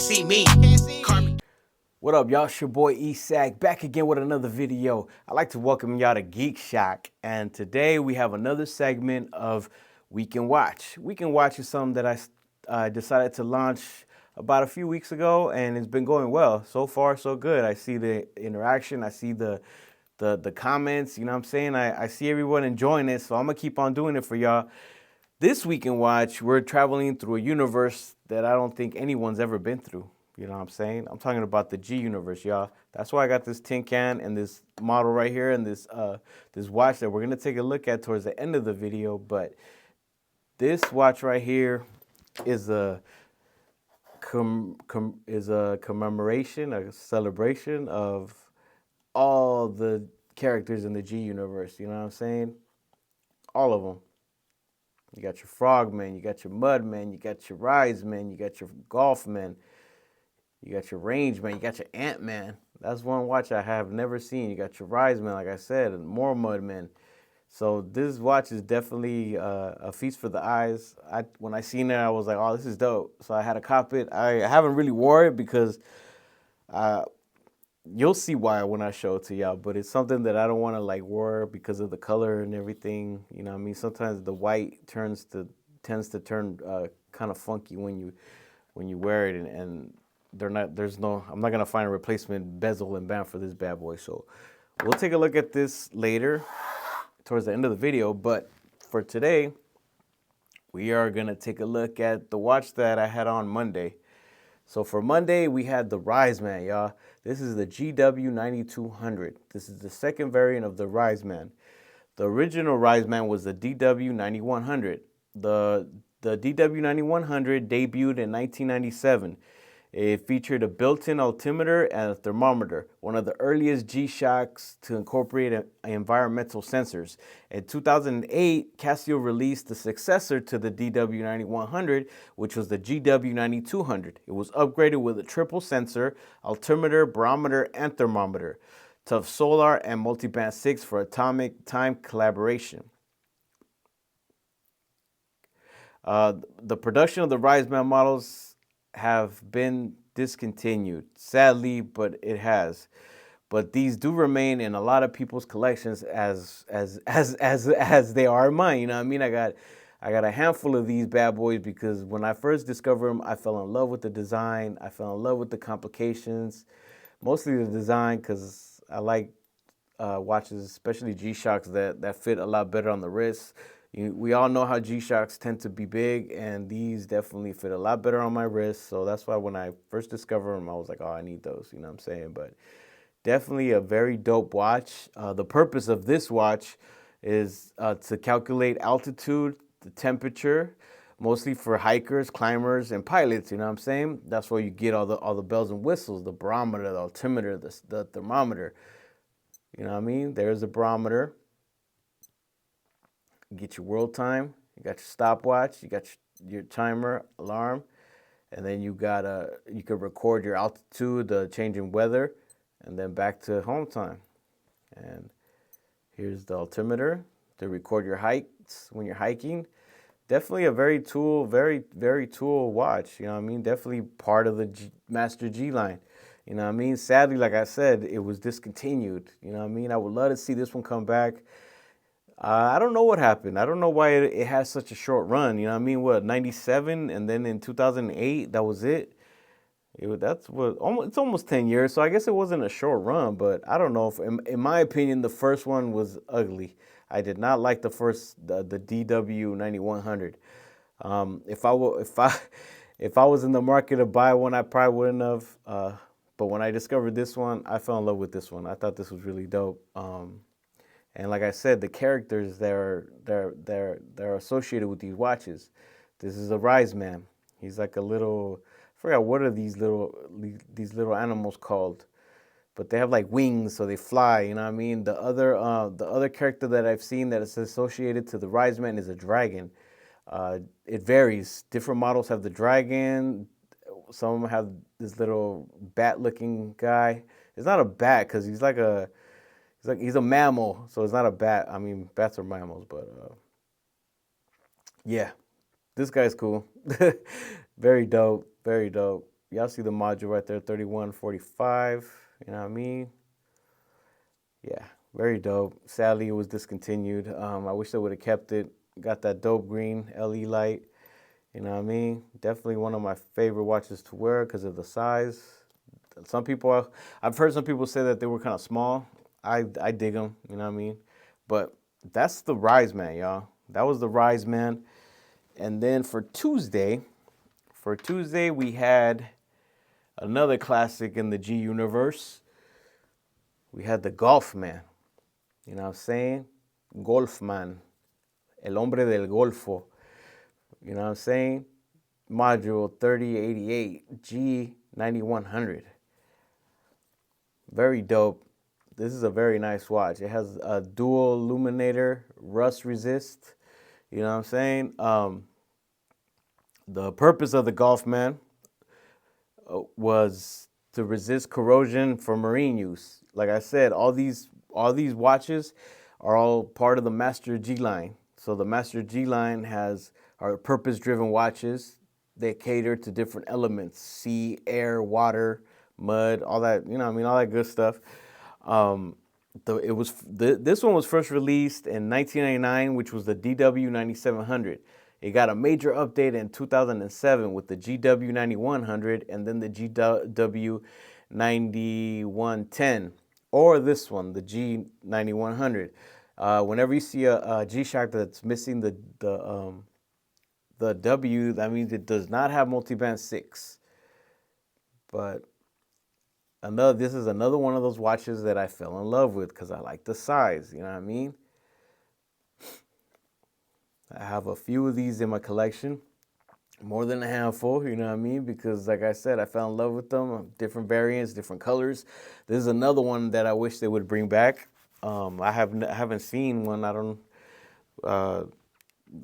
see me. What up, y'all? It's your boy E-Sack back again with another video. I'd like to welcome y'all to GEEK-SHOCK, and today we have another segment of Week in Watch. Week in Watch is something that I decided to launch about a few weeks ago, and it's been going well. So far, so good. I see the interaction, I see the comments, you know what I'm saying? I see everyone enjoying it, so I'm gonna keep on doing it for y'all. This Week in Watch, we're traveling through a universe that I don't think anyone's ever been through. You know what I'm saying? I'm talking about the G universe, y'all. That's why I got this tin can and this model right here and this watch that we're gonna take a look at towards the end of the video. But this watch right here is a commemoration, a celebration of all the characters in the G universe. You know what I'm saying? All of them. You got your Frogman, you got your Mudman, you got your Riseman, you got your Gulfman. You got your Rangeman, you got your Ant-Man. That's one watch I have never seen. You got your Riseman, like I said, and more Mudmen. So this watch is definitely a feast for the eyes. When I seen it, I was like, oh, this is dope. So I had to cop it. I haven't really wore it because you'll see why when I show it to y'all, but it's something that I don't want to like wear because of the color and everything. You know what I mean? Sometimes the white tends to turn kind of funky when you wear it, and I'm not gonna find a replacement bezel and band for this bad boy. So we'll take a look at this later towards the end of the video. But for today, we are gonna take a look at the watch that I had on Monday. So for Monday, we had the Riseman, y'all. This is the GW9200. This is the second variant of the Riseman. The original Riseman was the DW9100. The DW9100 debuted in 1997. It featured a built-in altimeter and a thermometer, one of the earliest G-Shocks to incorporate environmental sensors. In 2008, Casio released the successor to the DW9100, which was the GW9200. It was upgraded with a triple sensor, altimeter, barometer, and thermometer, tough solar, and multiband 6 for atomic time collaboration. The production of the Riseman models have been discontinued, sadly, but it has. But these do remain in a lot of people's collections as they are mine. You know what I mean? I got a handful of these bad boys because when I first discovered them, I fell in love with the design. I fell in love with the complications, mostly the design because I like watches, especially G-Shocks that fit a lot better on the wrist. We all know how G-Shocks tend to be big, and these definitely fit a lot better on my wrist. So that's why when I first discovered them, I was like, oh, I need those, you know what I'm saying? But definitely a very dope watch. The purpose of this watch is to calculate altitude, the temperature, mostly for hikers, climbers, and pilots, you know what I'm saying? That's where you get all the bells and whistles, the barometer, the altimeter, the thermometer. You know what I mean? There's a barometer. You get your world time, you got your stopwatch, you got your timer, alarm, and then you could record your altitude, the change in weather, and then back to home time. And here's the altimeter to record your hikes when you're hiking. Definitely a very tool watch, you know what I mean? Definitely part of the Master G line. You know what I mean? Sadly, like I said, it was discontinued. You know what I mean? I would love to see this one come back. I don't know what happened. I don't know why it has such a short run. You know what I mean? What, 97, and then in 2008, that was it. It's almost 10 years, so I guess it wasn't a short run. But I don't know. In my opinion, the first one was ugly. I did not like the DW9100. If I was in the market to buy one, I probably wouldn't have. But when I discovered this one, I fell in love with this one. I thought this was really dope. And like I said, the characters they're associated with these watches. This is a Riseman. He's like a little, I forgot what are these little animals called, but they have like wings, so they fly. You know what I mean? The other character that I've seen that is associated to the Riseman is a dragon. It varies. Different models have the dragon. Some of them have this little bat-looking guy. It's not a bat because he's a mammal, so it's not a bat. I mean, bats are mammals, but yeah, this guy's cool. Very dope, very dope. y'all see the module right there, 3145. You know what I mean? Yeah, very dope. Sadly, it was discontinued. I wish they would have kept it. Got that dope green LE light. You know what I mean? Definitely one of my favorite watches to wear because of the size. Some people, I've heard some people say that they were kind of small. I dig them, you know what I mean? But that's the Riseman, y'all. That was the Riseman. And then for Tuesday, we had another classic in the G universe. We had the Gulfman. You know what I'm saying? Gulfman. El hombre del Golfo. You know what I'm saying? Module 3088 G9100. Very dope. This is a very nice watch. It has a dual illuminator, rust resist. You know what I'm saying? The purpose of the Gulfman was to resist corrosion for marine use. Like I said, all these watches are all part of the Master G line. So the Master G line are purpose-driven watches. They cater to different elements: sea, air, water, mud, all that. You know what I mean? All that good stuff. This one was first released in 1999, which was the DW 9700. It got a major update in 2007 with the GW 9100 and then the GW 9110, or this one, the G 9100. Whenever you see a G-Shock that's missing the W, that means it does not have multiband 6. But this is another one of those watches that I fell in love with because I like the size, you know what I mean? I have a few of these in my collection, more than a handful, you know what I mean? Because like I said, I fell in love with them, different variants, different colors. This is another one that I wish they would bring back. I haven't seen one. I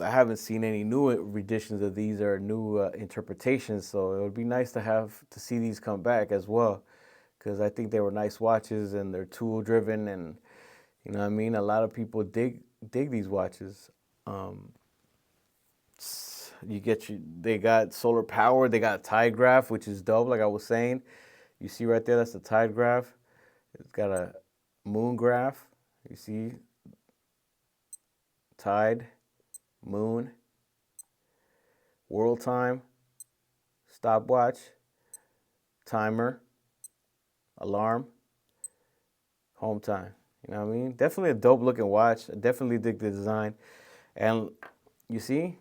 haven't seen any new editions of these or new interpretations. So it would be nice to see these come back as well, because I think they were nice watches and they're tool driven, and you know what I mean. A lot of people dig these watches. They got solar power. They got tide graph, which is dope. Like I was saying, you see right there, that's the tide graph. It's got a moon graph. You see, tide, moon, world time, stopwatch, timer, alarm, home time. You know what I mean? Definitely a dope looking watch. I definitely dig the design. And you see,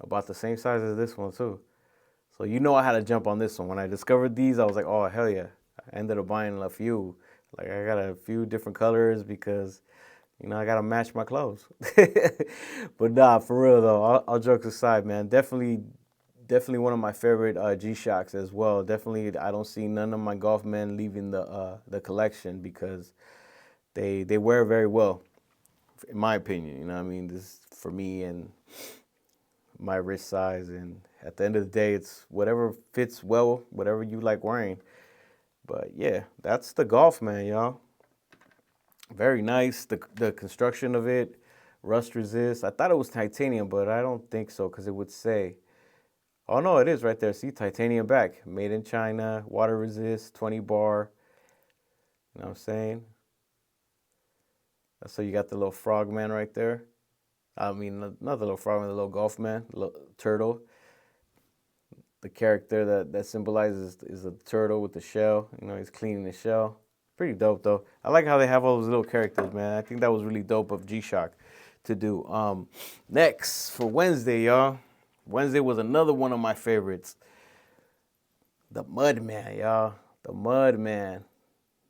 about the same size as this one too. So you know I had to jump on this one. When I discovered these, I was like, oh, hell yeah. I ended up buying a few. Like I got a few different colors because, you know, I got to match my clothes. But nah, for real though, all jokes aside, man, definitely one of my favorite G-Shocks as well. Definitely, I don't see none of my Gulfmen leaving the collection because they wear very well, in my opinion. You know what I mean? This is for me and my wrist size, and at the end of the day, it's whatever fits well, whatever you like wearing. But yeah, that's the Gulfman, y'all. Very nice. The construction of it, rust resist. I thought it was titanium, but I don't think so because it would say. Oh no, it is right there. See, titanium back, made in China, water resist, 20 bar. You know what I'm saying? So you got the little frogman right there. I mean, not the little frogman, the little Gulfman, little turtle. The character that symbolizes is a turtle with the shell. You know, he's cleaning the shell. Pretty dope though. I like how they have all those little characters, man. I think that was really dope of G-Shock to do. Next for Wednesday, y'all. Wednesday was another one of my favorites. The Mudman, y'all. The Mudman.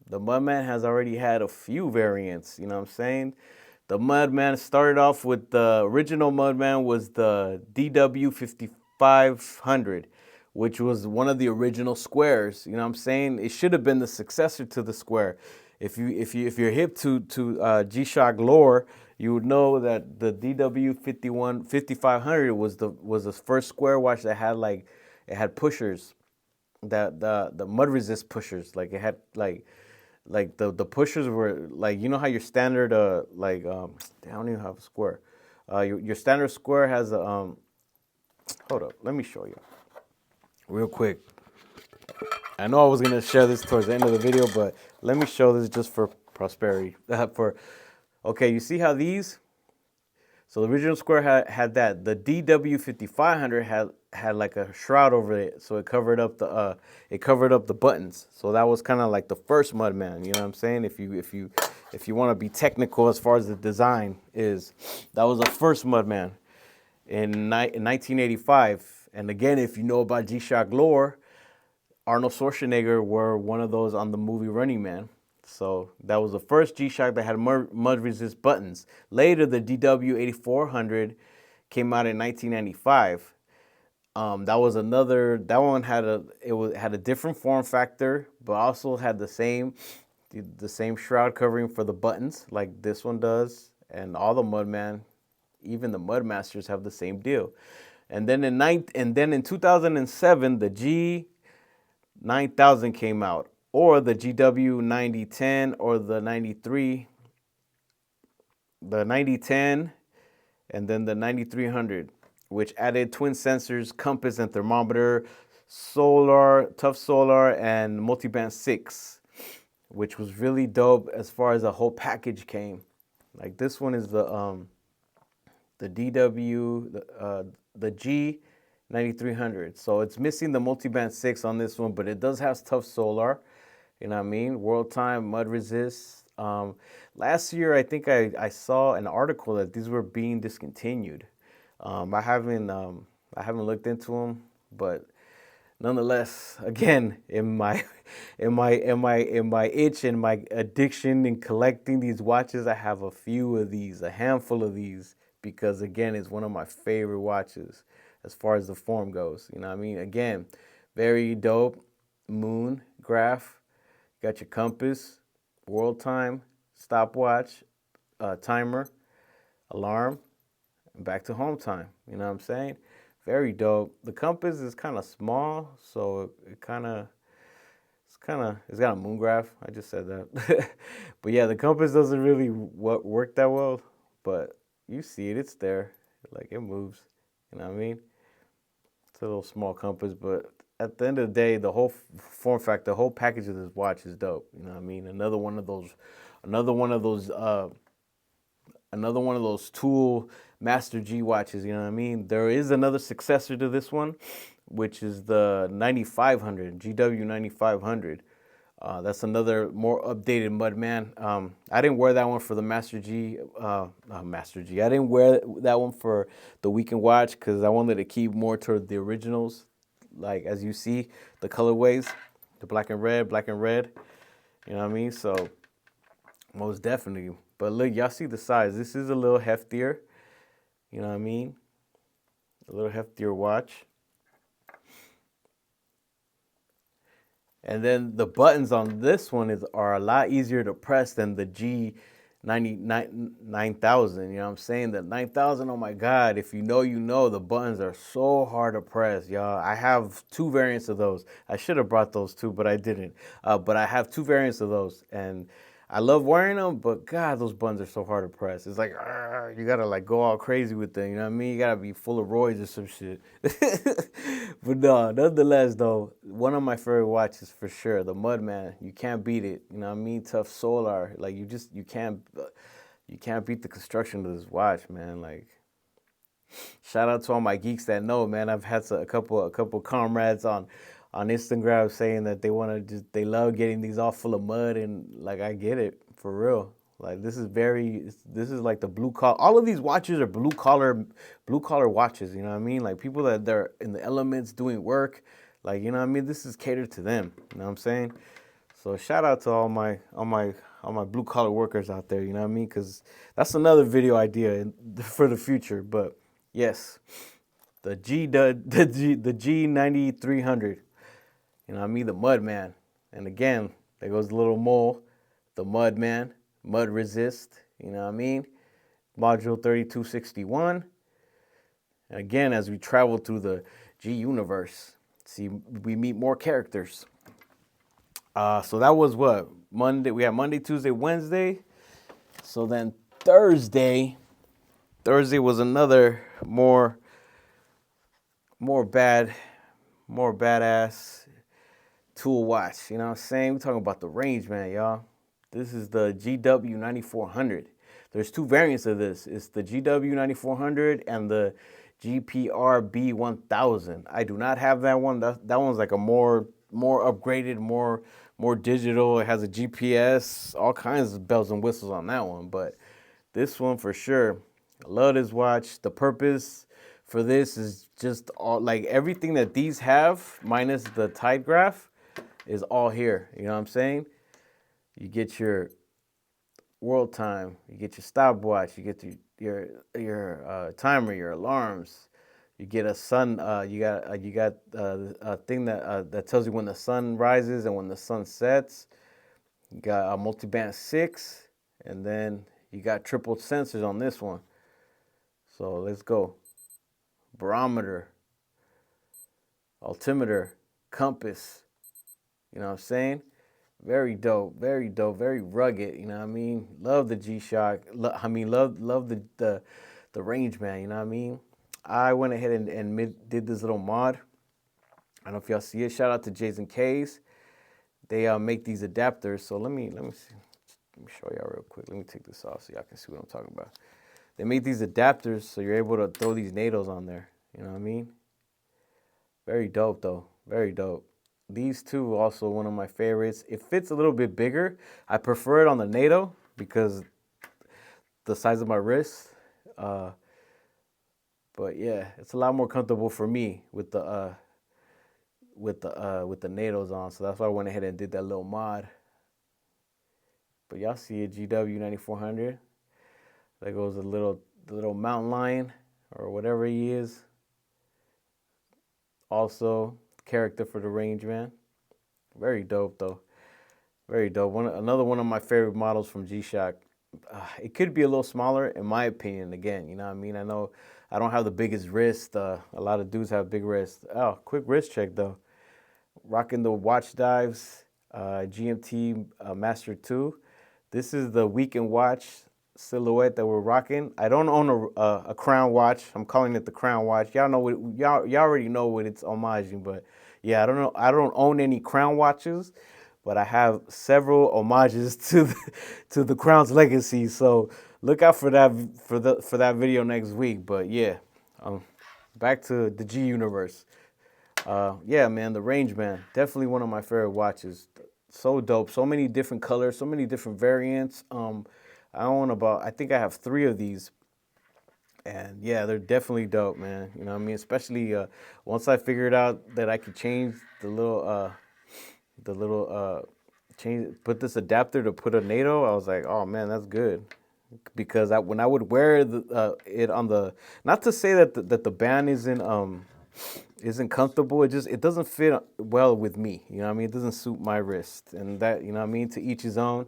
The Mudman has already had a few variants, you know what I'm saying? The Mudman started off with the original Mudman was the DW 5500, which was one of the original squares. You know what I'm saying? It should have been the successor to the square. If you're hip to G-Shock lore, you would know that the DW 5500 was the first square watch that had it had pushers, that the mud resist pushers. Like it had like the pushers were like, you know how your standard I don't even have a square. Your standard square has a hold up, let me show you real quick. I know I was gonna share this towards the end of the video, but let me show this just for prosperity. Okay, you see how these? So the original square had that. The DW 5500 had like a shroud over it, so it covered up the buttons. So that was kind of like the first Mudman. You know what I'm saying? If you want to be technical as far as the design is, that was the first Mudman in 1985. And again, if you know about G-Shock lore, Arnold Schwarzenegger wore one of those on the movie Running Man. So that was the first G-Shock that had mud resist buttons. Later, the DW 8400 came out in 1995. That was another. That one had a different form factor, but also had the same shroud covering for the buttons, like this one does, and all the Mudman, even the Mudmasters have the same deal. And then in 2007, the G9000 came out, or the GW 9010, or the 9010, and then the 9300, which added twin sensors, compass and thermometer, tough solar, and multiband 6, which was really dope as far as the whole package came. Like this one is the DW, the G9300. So it's missing the multiband 6 on this one, but it does have tough solar. You know what I mean? World time, mud resist. Last year, I think I saw an article that these were being discontinued. I haven't looked into them, but nonetheless, again, in my itch and my addiction in collecting these watches, I have a few of these, a handful of these, because again, it's one of my favorite watches as far as the form goes. You know what I mean? Again, very dope. Moon graph. Got your compass, world time, stopwatch, timer, alarm, and back to home time. You know what I'm saying? Very dope. The compass is kind of small, so it's got a moon graph. I just said that. But yeah, the compass doesn't really work that well, but you see it, it's there. Like it moves. You know what I mean? It's a little small compass, but at the end of the day, the whole form factor, the whole package of this watch is dope. You know what I mean? Another one of those tool Master G watches. You know what I mean? There is another successor to this one, which is the 9500 GW 9500. That's another more updated Mudman. I didn't wear that one for the Master G. Master G. I didn't wear that one for the weekend watch because I wanted to keep more toward the originals. Like as you see, the colorways, the black and red. You know what I mean? So most definitely. But look, y'all see the size. This is a little heftier. You know what I mean? A little heftier watch. And then the buttons on this one are a lot easier to press than the G9000. You know what I'm saying? The 9000, oh my God, if you know, the buttons are so hard to press, y'all. I have two variants of those. I should have brought those too, but I didn't. But I have two variants of those, and I love wearing them, but God, those buttons are so hard to press. It's like, you gotta like go all crazy with them, you know what I mean? You gotta be full of roids or some shit. But no, nonetheless though, one of my favorite watches for sure, the Mudman. You can't beat it, you know what I mean? Tough solar, like you can't beat the construction of this watch, man. Like, shout out to all my geeks that know, man. I've had a couple comrades on Instagram saying that they love getting these all full of mud, and like I get it for real. Like this is like the blue collar. All of these watches are blue collar watches. You know what I mean? Like people that they're in the elements doing work. Like you know what I mean? This is catered to them. You know what I'm saying? So shout out to all my blue collar workers out there. You know what I mean? Because that's another video idea for the future. But yes, the G9300. You know what I mean? The Mudman. And again, there goes the little mole, the Mudman, mud resist, you know what I mean? Module 3261. And again, as we travel through the G universe, see, we meet more characters. So that was what? Monday, we had Monday, Tuesday, Wednesday. So then Thursday was another more badass tool watch. You know what I'm saying? We're talking about the Rangeman, y'all. This is the GW 9400. There's two variants of this. It's the GW 9400 and the GPRB 1000. I do not have that one. That one's like a more upgraded, more digital. It has a GPS, all kinds of bells and whistles on that one. But this one for sure. I love this watch. The purpose for this is just all like everything that these have, minus the tide graph, is all here. You know what I'm saying? You get your world time, you get your stopwatch, you get your timer, your alarms. You get a sun. You got a thing that tells you when the sun rises and when the sun sets. You got a multiband 6, and then you got triple sensors on this one. So let's go. Barometer, altimeter, compass. You know what I'm saying? Very dope, very dope, very rugged. You know what I mean? Love the G-Shock. Love the Rangeman. You know what I mean? I went ahead and did this little mod. I don't know if y'all see it. Shout out to Jason K's. They make these adapters. So let me see. Let me show y'all real quick. Let me take this off so y'all can see what I'm talking about. They make these adapters so you're able to throw these NATOs on there. You know what I mean? Very dope though. Very dope. These two also one of my favorites. It fits a little bit bigger. I prefer it on the NATO because the size of my wrist. But yeah, it's a lot more comfortable for me with the NATOs on. So that's why I went ahead and did that little mod. But y'all see a GW 9400. There goes the little mountain lion or whatever he is. Also, character for the Rangeman. Very dope though. Very dope. Another one of my favorite models from G-Shock. It could be a little smaller, in my opinion. Again, you know what I mean? I know I don't have the biggest wrist. A lot of dudes have big wrists. Oh, quick wrist check though. Rocking the Watch Dives GMT Master 2. This is the weekend watch silhouette that we're rocking. I don't own a crown watch. I'm calling it the crown watch. Y'all know what y'all already know what it's homaging, but yeah, I don't know. I don't own any crown watches, but I have several homages to the crown's legacy. So look out for that video next week. But yeah, back to the G universe. Yeah, man, the Rangeman, definitely one of my favorite watches. So dope. So many different colors, so many different variants. I think I have 3 of these. And yeah, they're definitely dope, man. You know what I mean? Especially once I figured out that I could change put this adapter to put a NATO, I was like, oh man, that's good. Because when I would wear it on the, not to say that the band isn't comfortable, it doesn't fit well with me. You know what I mean? It doesn't suit my wrist. And that, you know what I mean? To each his own.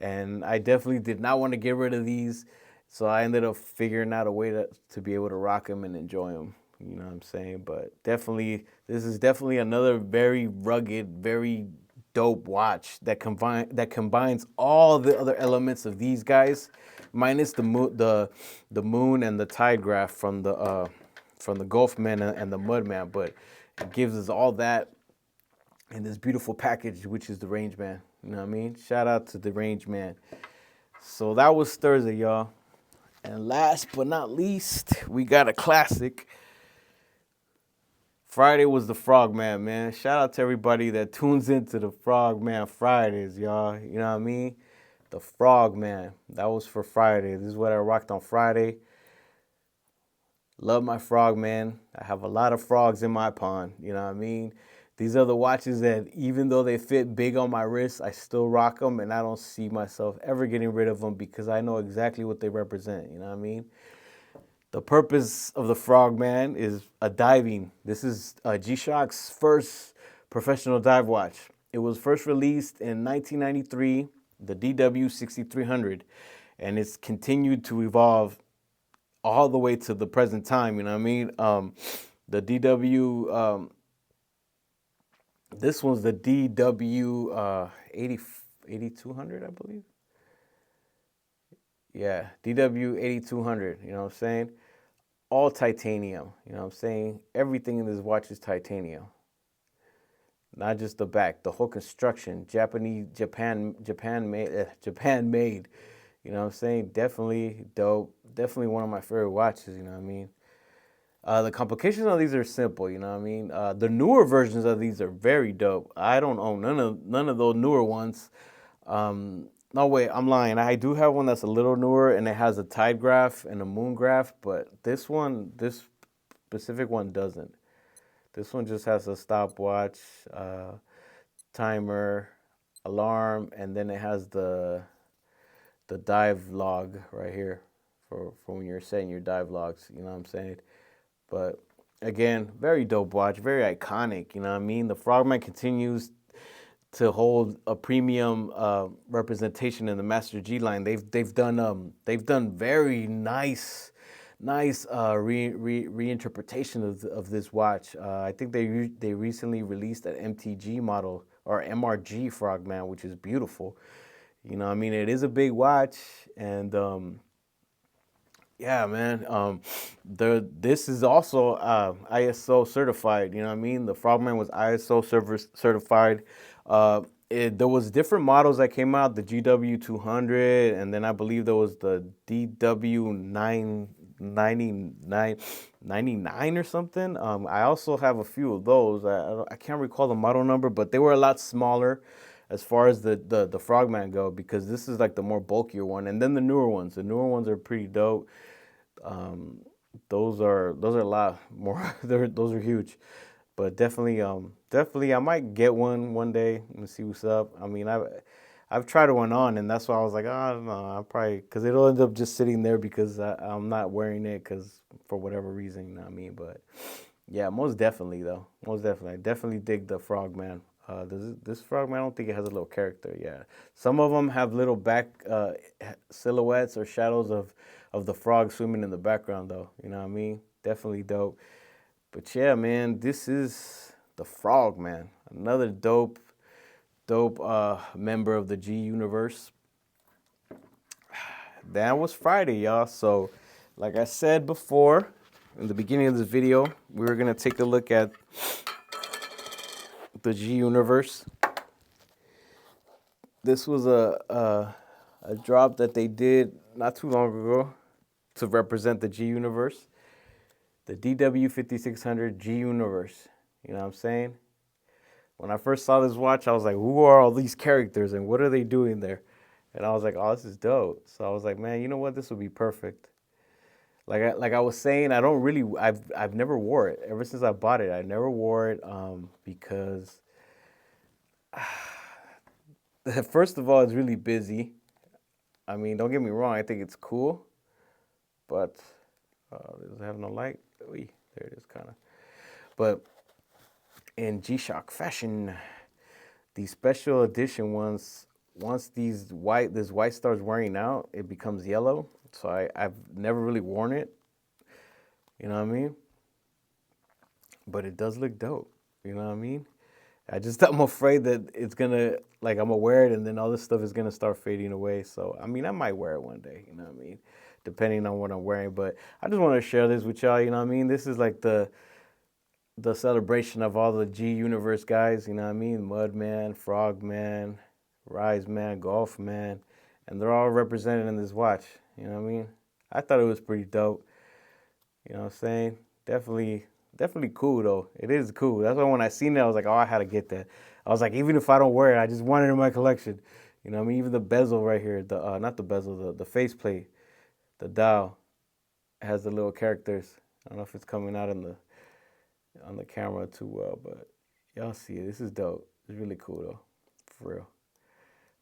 And I definitely did not want to get rid of these. So I ended up figuring out a way to be able to rock them and enjoy them. You know what I'm saying? But definitely, this is definitely another very rugged, very dope watch that combines all the other elements of these guys, minus the moon and the tide graph from the Gulfman and the Mudman. But it gives us all that in this beautiful package, which is the Rangeman. You know what I mean? Shout out to the Rangeman. So that was Thursday, y'all. And last but not least, we got a classic. Friday was the Frogman, man. Shout out to everybody that tunes into the Frogman Fridays, y'all. You know what I mean? The Frogman. That was for Friday. This is what I rocked on Friday. Love my Frogman. I have a lot of frogs in my pond. You know what I mean? These are the watches that, even though they fit big on my wrist, I still rock them, and I don't see myself ever getting rid of them because I know exactly what they represent. You know what I mean? The purpose of the Frogman is a diving. This is G-Shock's first professional dive watch. It was first released in 1993, the DW 6300, and it's continued to evolve all the way to the present time. You know what I mean? The DW. This one's the DW 8200, I believe. Yeah, DW 8200, you know what I'm saying? All titanium, you know what I'm saying? Everything in this watch is titanium. not just the back, the whole construction. Japan made. You know what I'm saying? Definitely dope. Definitely one of my favorite watches. You know what I mean? The complications of these are simple. You know what I mean? The newer versions of these are very dope. I don't own none of those newer ones. No, wait, I'm lying. I do have one that's a little newer, and it has a tide graph and a moon graph, but this specific one doesn't. This one just has a stopwatch, timer, alarm, and then it has the dive log right here for when you're setting your dive logs. You know what I'm saying? But again, very dope watch, very iconic. You know what I mean? The Frogman continues to hold a premium representation in the Master G line. They've done very nice reinterpretation of this watch. I think they recently released an MTG model or MRG Frogman, which is beautiful. You know, I mean, it is a big watch, and yeah, man. This is also ISO certified. You know what I mean? The Frogman was ISO certified. There was different models that came out, the GW200, and then I believe there was the DW999 or something. I also have a few of those. I can't recall the model number, but they were a lot smaller as far as the Frogman go, because this is like the more bulkier one. And then the newer ones are pretty dope. Those are a lot more. Those are huge. But definitely, I might get one day and see what's up. I mean, I've tried one on, and that's why I was like, oh, I don't know, I'll probably, because it'll end up just sitting there because I'm not wearing it for whatever reason, you know what I mean? But yeah, most definitely though, I definitely dig the Frogman. This Frogman, I don't think it has a little character. Yeah, some of them have little back silhouettes or shadows of the frog swimming in the background though. You know what I mean? Definitely dope. But yeah, man, this is the Frogman, another dope member of the G universe. That was Friday, y'all. So, like I said before, in the beginning of this video, we were gonna take a look at the G universe. This was a drop that they did not too long ago to represent the G universe. The DW5600 G universe. You know what I'm saying? When I first saw this watch, I was like, who are all these characters and what are they doing there? And I was like, oh, this is dope. So I was like, man, you know what? This would be perfect. Like I was saying, I've never wore it. Ever since I bought it, I never wore it because first of all, it's really busy. I mean, don't get me wrong, I think it's cool, but does it have no light? There it is, kind of. But in G-Shock fashion, the special edition ones, once this white starts wearing out, it becomes yellow. So I've never really worn it. You know what I mean? But it does look dope. You know what I mean? I'm afraid that it's gonna, like, I'm gonna wear it and then all this stuff is gonna start fading away. So, I mean, I might wear it one day, you know what I mean? Depending on what I'm wearing. But I just want to share this with y'all, you know what I mean? This is like the celebration of all the G universe guys, you know what I mean? Mudman, Frogman, Riseman, Gulfman, and they're all represented in this watch, you know what I mean? I thought it was pretty dope, you know what I'm saying? Definitely cool though. It is cool. That's why when I seen it, I was like, oh, I had to get that. I was like, even if I don't wear it, I just want it in my collection. You know what I mean? Even the bezel right here, not the bezel, the faceplate, the dial has the little characters. I don't know if it's coming out on the camera too well, but y'all see it. This is dope. It's really cool though, for real.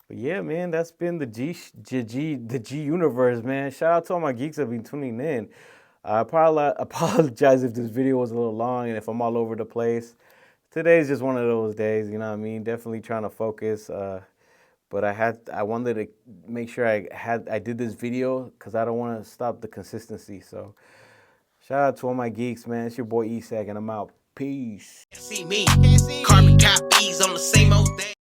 But yeah, man, that's been the G universe, man. Shout out to all my geeks that have been tuning in. I apologize if this video was a little long and if I'm all over the place. Today's just one of those days, you know what I mean? Definitely trying to focus. But I wanted to make sure I did this video because I don't want to stop the consistency. So shout out to all my geeks, man. It's your boy E-Sack, and I'm out. Peace. See me, carbon copies on the same old thing.